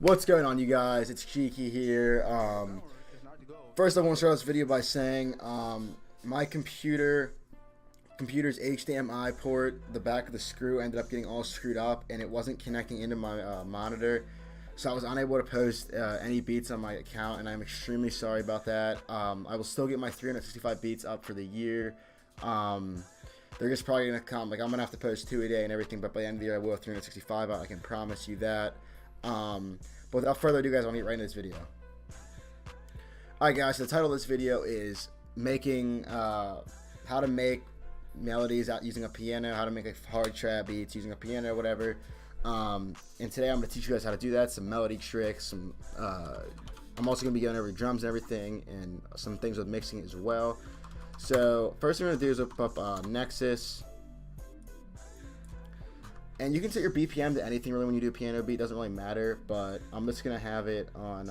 What's going on, you guys? It's Cheeky here. First, I want to start this video by saying my computer's HDMI port, the back of the screw ended up getting all screwed up, and it wasn't connecting into my monitor, so I was unable to post any beats on my account, and I'm extremely sorry about that. I will still get my 365 beats up for the year. They're just probably gonna come. Like, I'm gonna have to post 2 a day and everything, but by the end of the year, I will have 365 out. I can promise you that. But without further ado, guys, I'll get right into this video. Alright, guys, so the title of this video is making how to make melodies out using a piano, how to make like hard trap beats using a piano, whatever. And today I'm going to teach you guys how to do that, some melody tricks, some I'm also going to be going over drums and everything, and some things with mixing as well. So first thing we're going to do is whip up Nexus. And you can set your BPM to anything really when you do a piano beat, doesn't really matter, but I'm just going to have it on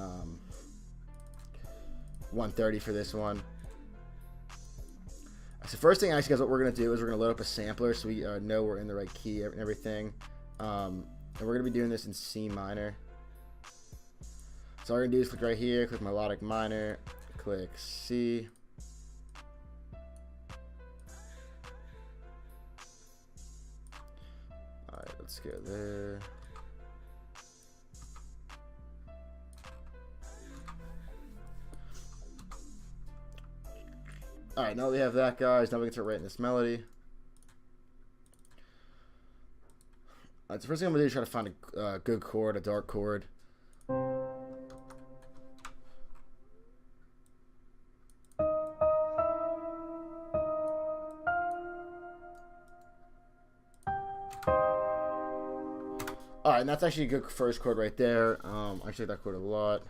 130 for this one. So first thing, actually, guys, what we're going to do is we're going to load up a sampler so we know we're in the right key and everything. And we're going to be doing this in C minor. So all we're going to do is click right here, click melodic minor, click C. Alright, let's go there. Alright, now that we have that, guys, now we can start writing this melody. Alright, so first thing I'm going to do is try to find a good chord, a dark chord. Alright, and that's actually a good first chord right there. I actually like that chord a lot.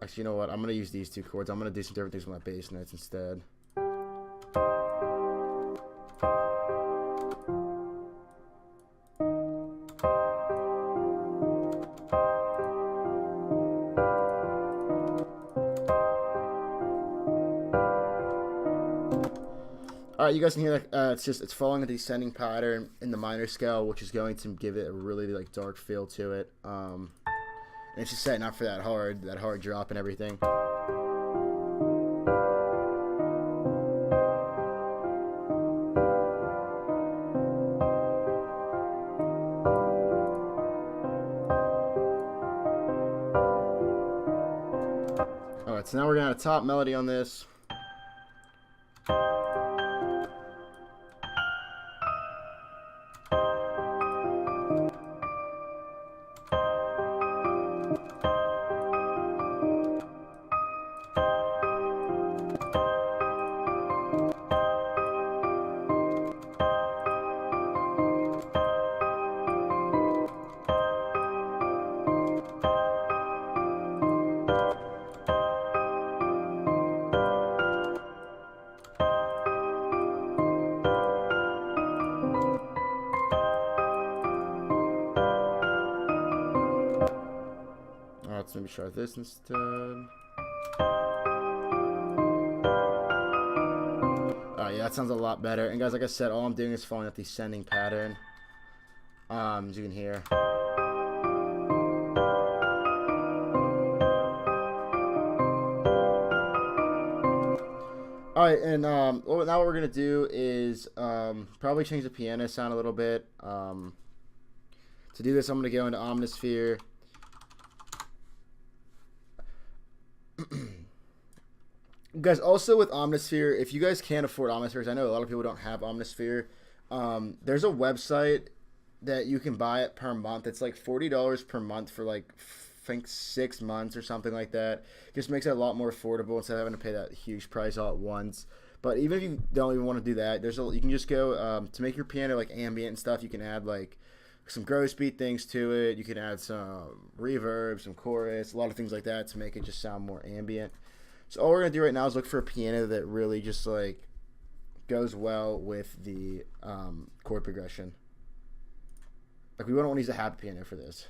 Actually, you know what? I'm going to use these two chords. I'm going to do some different things with my bass notes instead. Alright, you guys can hear that it's following a descending pattern in the minor scale, which is going to give it a really like dark feel to it. And it's just setting up for that hard drop and everything. Alright, so now we're gonna have a top melody on this. Let's maybe try this instead. Yeah, that sounds a lot better. And guys, like I said, all I'm doing is following up the descending pattern. As you can hear. Alright, and now what we're gonna do is probably change the piano sound a little bit. To do this, I'm gonna go into Omnisphere. Guys, also with Omnisphere, if you guys can't afford Omnisphere, because I know a lot of people don't have Omnisphere, there's a website that you can buy it per month. It's like $40 per month for like, I think 6 months or something like that. Just makes it a lot more affordable instead of having to pay that huge price all at once. But even if you don't even want to do that, you can just go to make your piano like ambient and stuff. You can add like some gross beat things to it. You can add some reverb, some chorus, a lot of things like that to make it just sound more ambient. So all we're going to do right now is look for a piano that really just like goes well with the chord progression. Like, we wouldn't want to use a happy piano for this.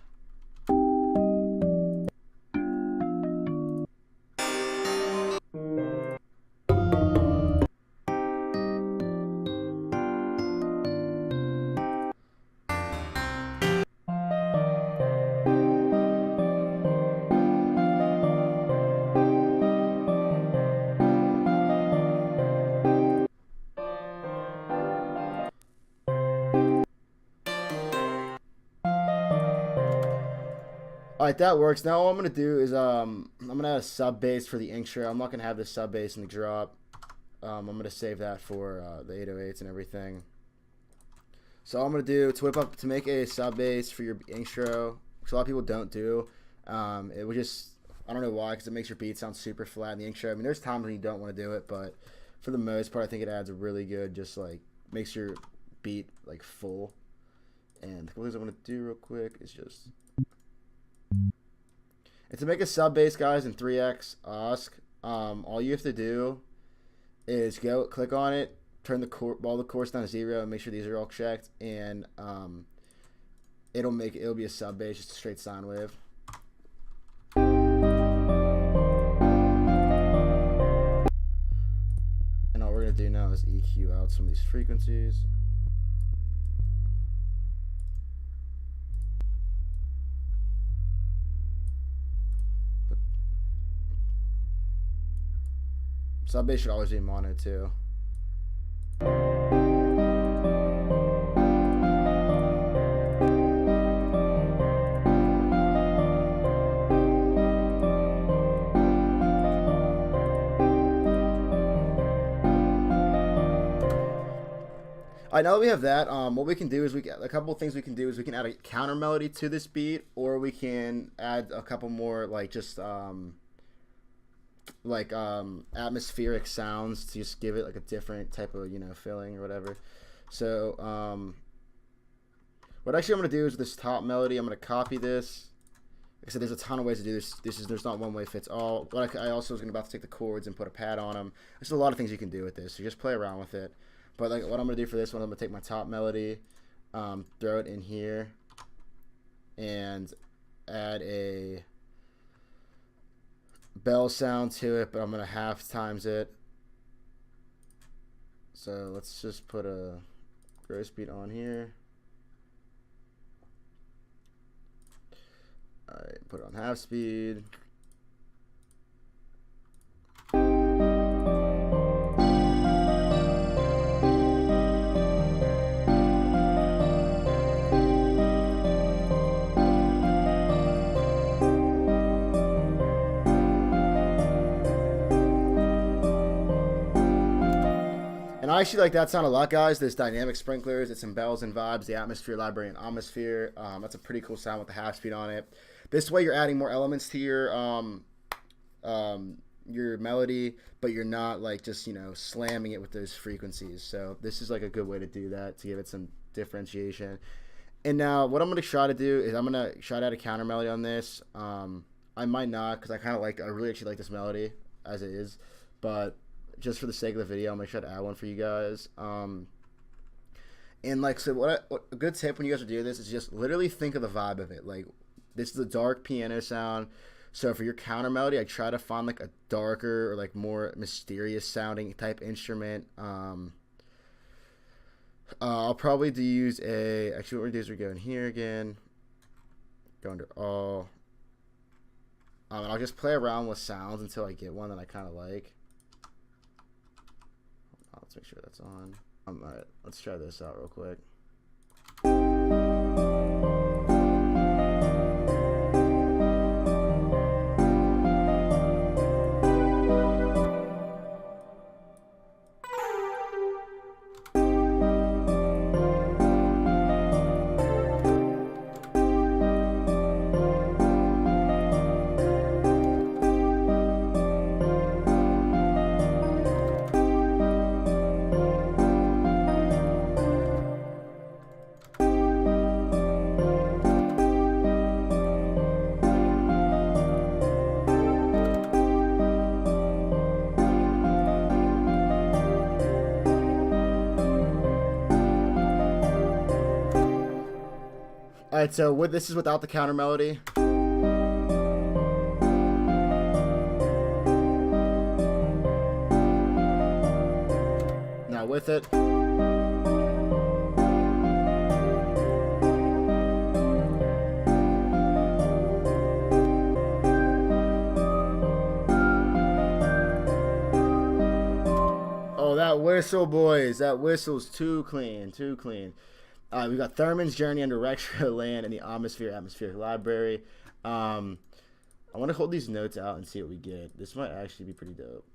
Alright, that works. Now all I'm gonna do is I'm gonna add a sub bass for the intro. I'm not gonna have the sub bass in the drop. I'm gonna save that for the 808s and everything. So all I'm gonna do to make a sub bass for your intro, which a lot of people don't do. It would just, I don't know why, because it makes your beat sound super flat in the intro. I mean, there's times when you don't want to do it, but for the most part, I think it adds a really good, just like makes your beat like full. And the couple things I'm gonna do real quick is just. And to make a sub bass, guys, in 3x OSC, all you have to do is click on it, turn all the chords down to 0, and make sure these are all checked, and it'll be a sub bass, just a straight sine wave. And all we're gonna do now is EQ out some of these frequencies. Sub bass should always be mono too. All right, now that we have that, what we can do is a couple of things we can do is we can add a counter melody to this beat, or we can add a couple more like just atmospheric sounds to just give it like a different type of feeling or whatever. So what actually I'm gonna do is this top melody, I'm gonna copy this. Like I said, there's a ton of ways to do this. There's not one way fits all. But I also was about to take the chords and put a pad on them. There's a lot of things you can do with this. So just play around with it. But like what I'm gonna do for this one, I'm gonna take my top melody, throw it in here, and add a bell sound to it, but I'm gonna half times it. So let's just put a gross beat on here. Alright, put it on half speed. And I actually like that sound a lot, guys. There's dynamic sprinklers, it's some bells and vibes, the atmosphere library and atmosphere. That's a pretty cool sound with the half speed on it. This way you're adding more elements to your melody, but you're not like just slamming it with those frequencies. So this is like a good way to do that, to give it some differentiation. And now what I'm going to try to do is I'm going to try to add a counter melody on this. I might not, because I really actually like this melody as it is, but just for the sake of the video, I'm gonna try to add one for you guys. And like, so what a good tip when you guys are doing this is just literally think of the vibe of it. Like, this is a dark piano sound, so for your counter melody, I try to find like a darker or like more mysterious sounding type instrument. I'll probably use actually what we're gonna do is we go in here again, go under all, and I'll just play around with sounds until I get one that I kind of like. Let's make sure that's on. Alright, let's try this out real quick. right, so this is without the counter melody. Now with it. Oh, that whistle, boys. That whistle's too clean, too clean. We got Thurman's Journey Under Retro Land in the Atmospheric Library. I want to hold these notes out and see what we get. This might actually be pretty dope.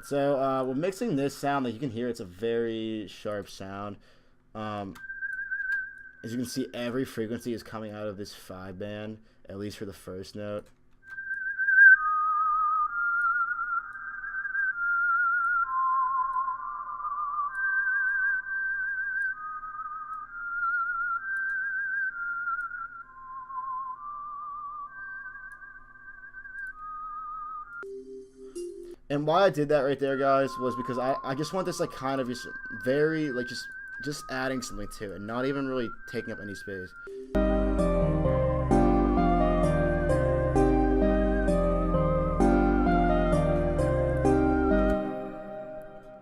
So we're mixing this sound. Like you can hear, it's a very sharp sound. As you can see, every frequency is coming out of this 5 band, at least for the first note. And why I did that right there, guys, was because I just want this, like, kind of just very, like, just adding something to it, not even really taking up any space.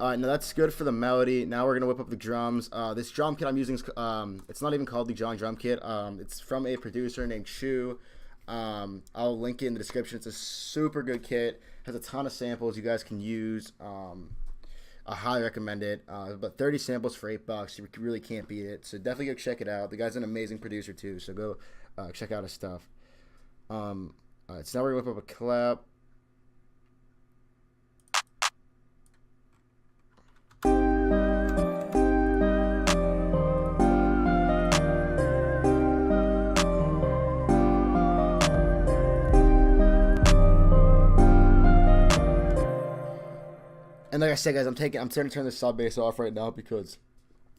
Alright, now that's good for the melody. Now we're going to whip up the drums. This drum kit I'm using is, it's not even called the John Drum Kit. It's from a producer named Shu. I'll link it in the description. It's a super good kit. Has a ton of samples you guys can use. I highly recommend it. But 30 samples for $8, you really can't beat it. So definitely go check it out. The guy's an amazing producer too. So go check out his stuff. All right, so now we're gonna whip up a clap. And like I said, guys, I'm starting to turn the sub bass off right now because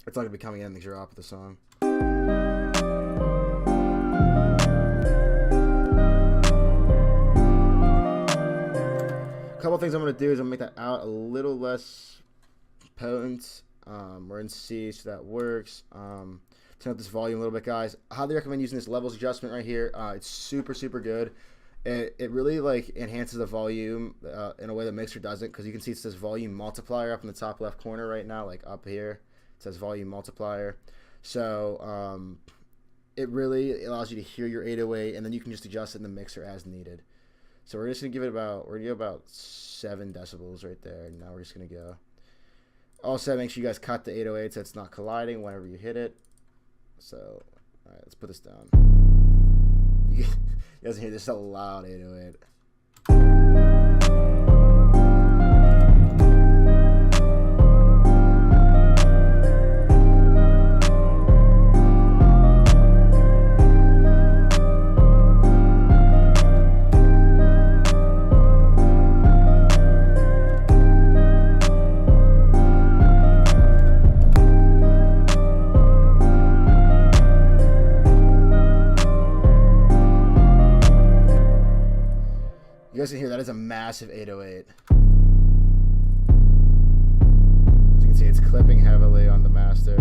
it's not gonna be coming in the drop of the song. A couple things I'm gonna do is I'm gonna make that out a little less potent. We're in C, so that works. Turn up this volume a little bit, guys. I highly recommend using this levels adjustment right here. It's super good. It really like enhances the volume in a way the mixer doesn't, because you can see it says volume multiplier up in the top left corner right now, like up here it says volume multiplier. So it really allows you to hear your 808, and then you can just adjust it in the mixer as needed. So we're just gonna give it about 7 decibels right there, and now we're just gonna go. Also, make sure you guys cut the 808 so it's not colliding whenever you hit it. So all right, let's put this down. You guys hear this? Is a loud 808. You guys can hear that is a massive 808. As you can see, it's clipping heavily on the master.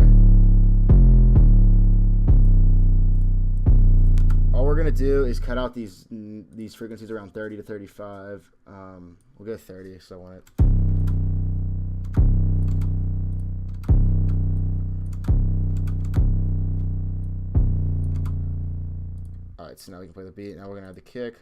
All we're gonna do is cut out these frequencies around 30 to 35. We'll go 30 because I want it. All right, so now we can play the beat. Now we're gonna add the kick.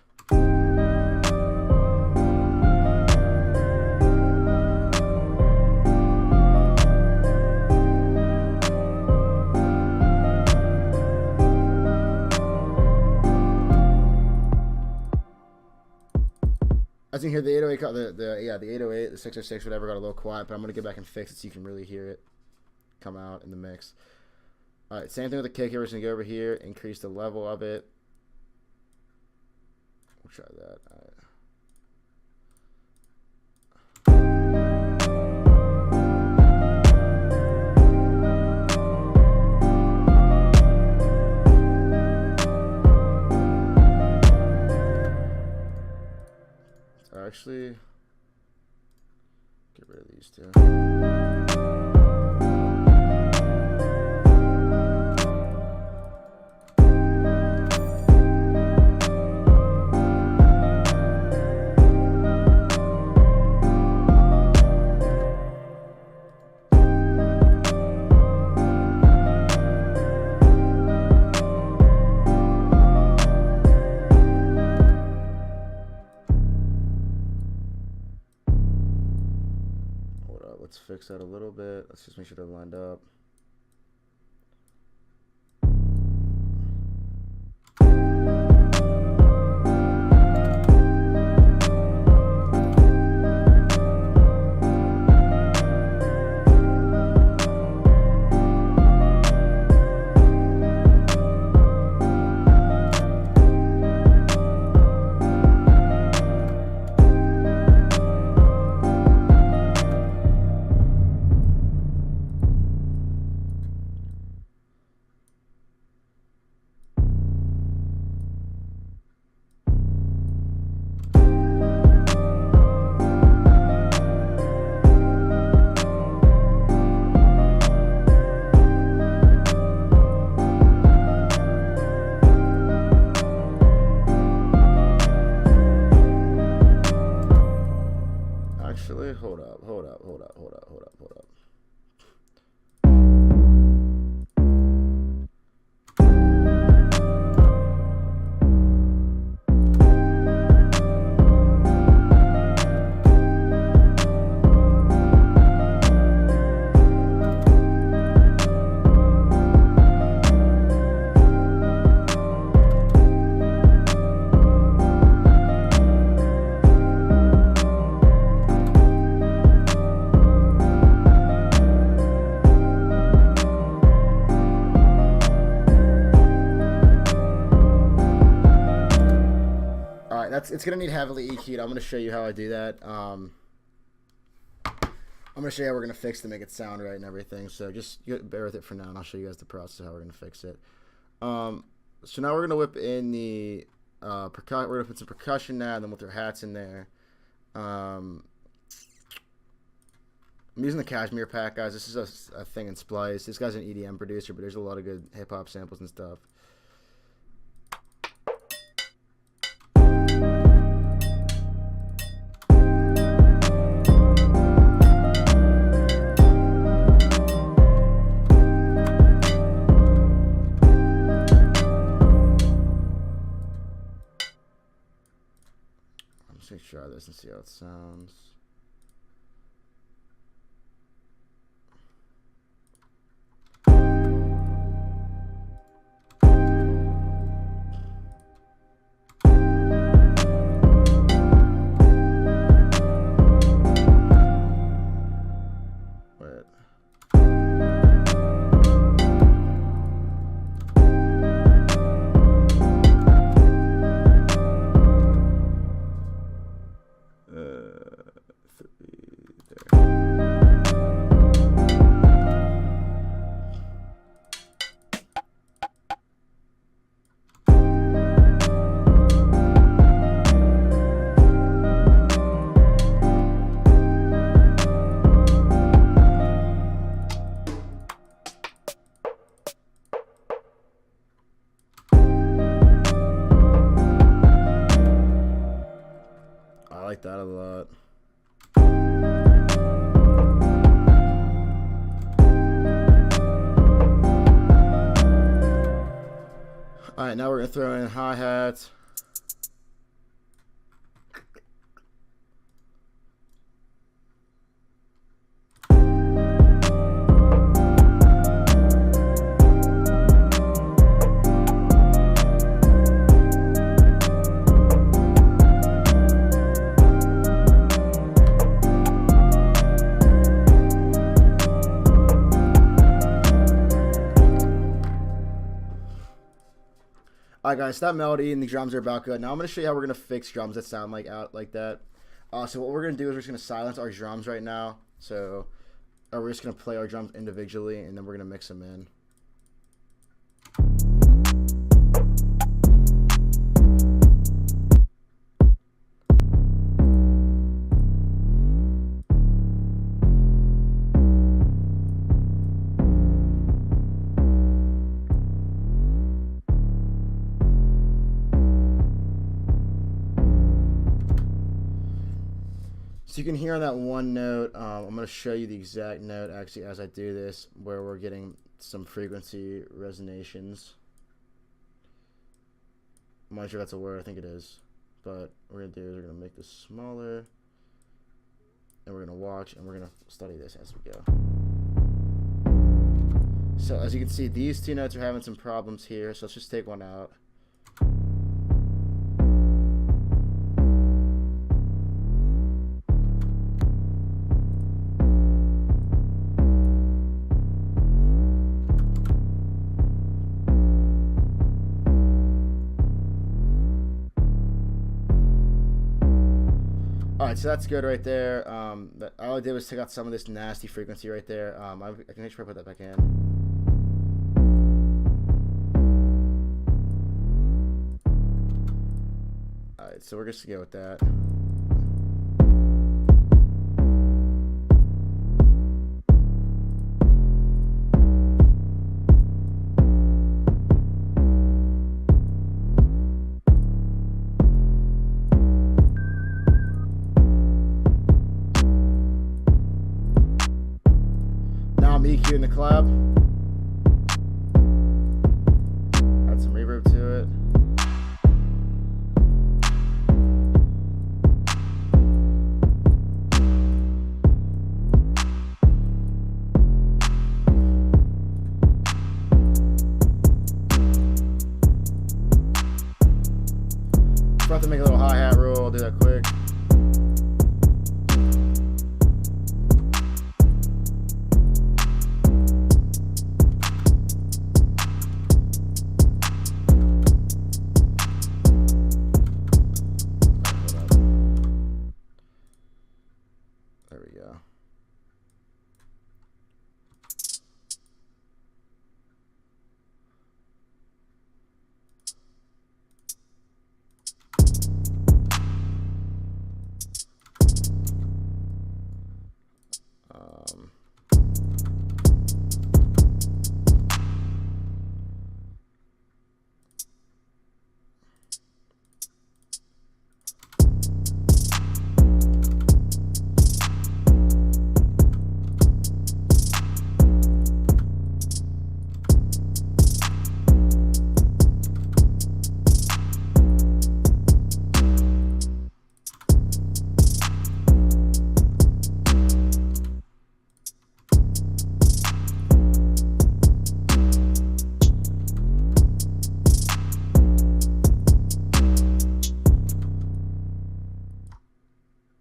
As you can hear, the 808, the 808, the 606, whatever, got a little quiet, but I'm gonna get back and fix it so you can really hear it come out in the mix. All right, same thing with the kick here. We're just gonna go over here, increase the level of it. We'll try that. All right. actually get rid of these two. Let's fix that a little bit. Let's just make sure they're lined up. Actually, hold up. It's gonna need heavily EQ'd. I'm gonna show you how I do that. I'm gonna show you how we're gonna fix to make it sound right and everything. So just bear with it for now, and I'll show you guys the process of how we're gonna fix it. So now we're gonna whip in the we're gonna put some percussion now, and then we'll throw hats in there. I'm using the Cashmere pack, guys. This is a thing in Splice. This guy's an EDM producer, but there's a lot of good hip hop samples and stuff. Let's try this and see how it sounds. I like that a lot. Alright, now we're going to throw in hi-hats. Alright guys, that melody and the drums are about good. Now I'm going to show you how we're going to fix drums that sound like that. So what we're going to do is we're just going to silence our drums right now. So we're just going to play our drums individually, and then we're going to mix them in. So you can hear on that one note, I'm going to show you the exact note actually as I do this, where we're getting some frequency resonations. I'm not sure that's a word, I think it is. But what we're going to do is we're going to make this smaller, and we're going to watch, and we're going to study this as we go. So as you can see, these two notes are having some problems here, so let's just take one out. Alright, so that's good right there. All I did was take out some of this nasty frequency right there. I can actually put that back in. Alright, so we're just gonna go with that. I'm EQing the clap. Add some reverb to it. If I have to make a little hi-hat roll, I'll do that quick. There we go.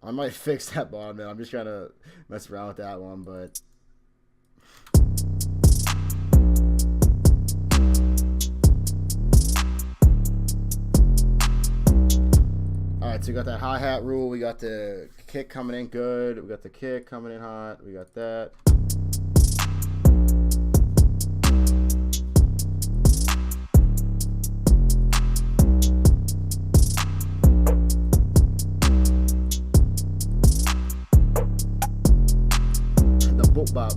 I might fix that bottom note. I'm just trying to mess around with that one, but alright, so we got that hi-hat rule, we got the kick coming in good, we got the kick coming in hot, we got that. Bop.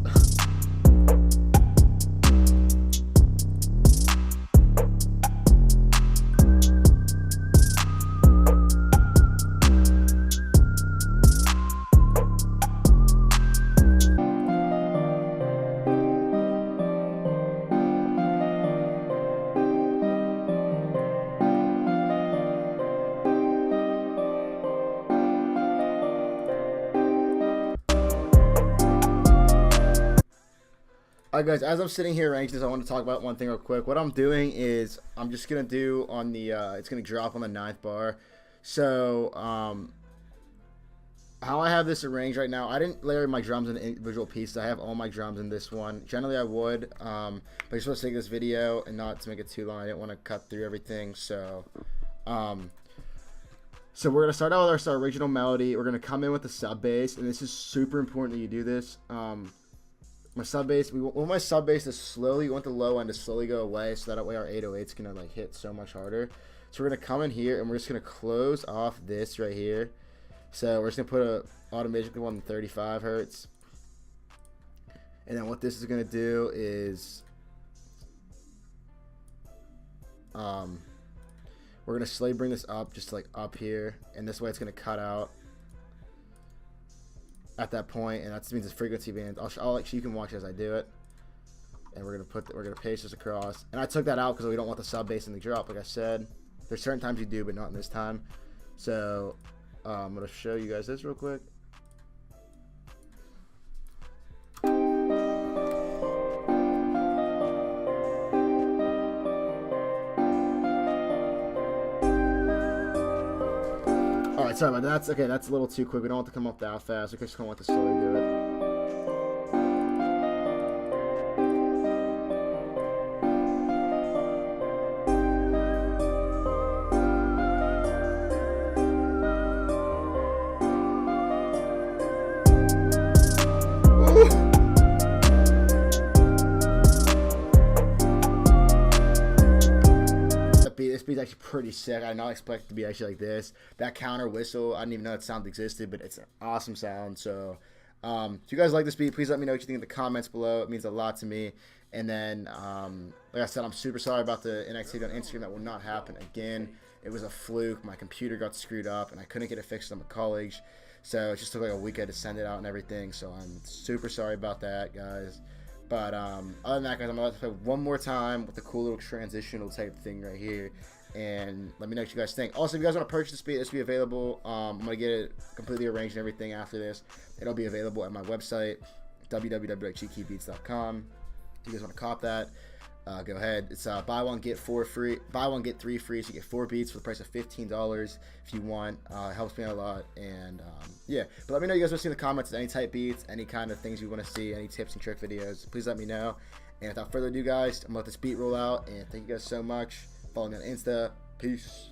Alright guys, as I'm sitting here arranging this, I want to talk about one thing real quick. What I'm doing is I'm just going to do on the, it's going to drop on the 9th bar. So, how I have this arranged right now, I didn't layer my drums in individual pieces. I have all my drums in this one. Generally I would, but I just want to take this video and not to make it too long. I didn't want to cut through everything. So, so we're going to start out with our original melody. We're going to come in with the sub bass, and this is super important that you do this. My sub bass, we want my sub bass to slowly, we want the low end to slowly go away, so that way our 808's gonna like hit so much harder. So we're gonna come in here and we're just gonna close off this right here. So we're just gonna put a automatically on 35 hertz. And then what this is gonna do is we're gonna slowly bring this up, just like up here, and this way it's gonna cut out. at that point, and that means it's frequency bands. You can watch as I do it, and we're gonna paste this across. And I took that out because we don't want the sub bass in the drop. Like I said, there's certain times you do, but not in this time. So I'm gonna show you guys this real quick. Alright, sorry about that. That's okay, that's a little too quick. We don't want to come up that fast. We just kind of want to slowly do it. This beat's actually pretty sick. I did not expect it to be actually like this. That counter whistle, I didn't even know that sound existed, but it's an awesome sound. So if you guys like this beat, please let me know what you think in the comments below. It means a lot to me. And then like I said, I'm super sorry about the inactivity on Instagram. That will not happen again. It was a fluke. My computer got screwed up and I couldn't get it fixed on college, so it just took like a weekend to send it out and everything. So I'm super sorry about that, guys. But other than that, guys, I'm about to play one more time with the cool little transitional type thing right here. And let me know what you guys think. Also, if you guys want to purchase this beat, this will be available. I'm going to get it completely arranged and everything after this. It'll be available at my website, www.cheekybeats.com. If you guys want to cop that, go ahead. It's buy one get three free, so you get 4 beats for the price of $15 if you want. It helps me out a lot. And yeah, but let me know you guys want to see in the comments any type beats, any kind of things you want to see, any tips and trick videos. Please let me know. And without further ado, guys, I'm going to let this beat roll out. And thank you guys so much. Follow me on Insta. Peace.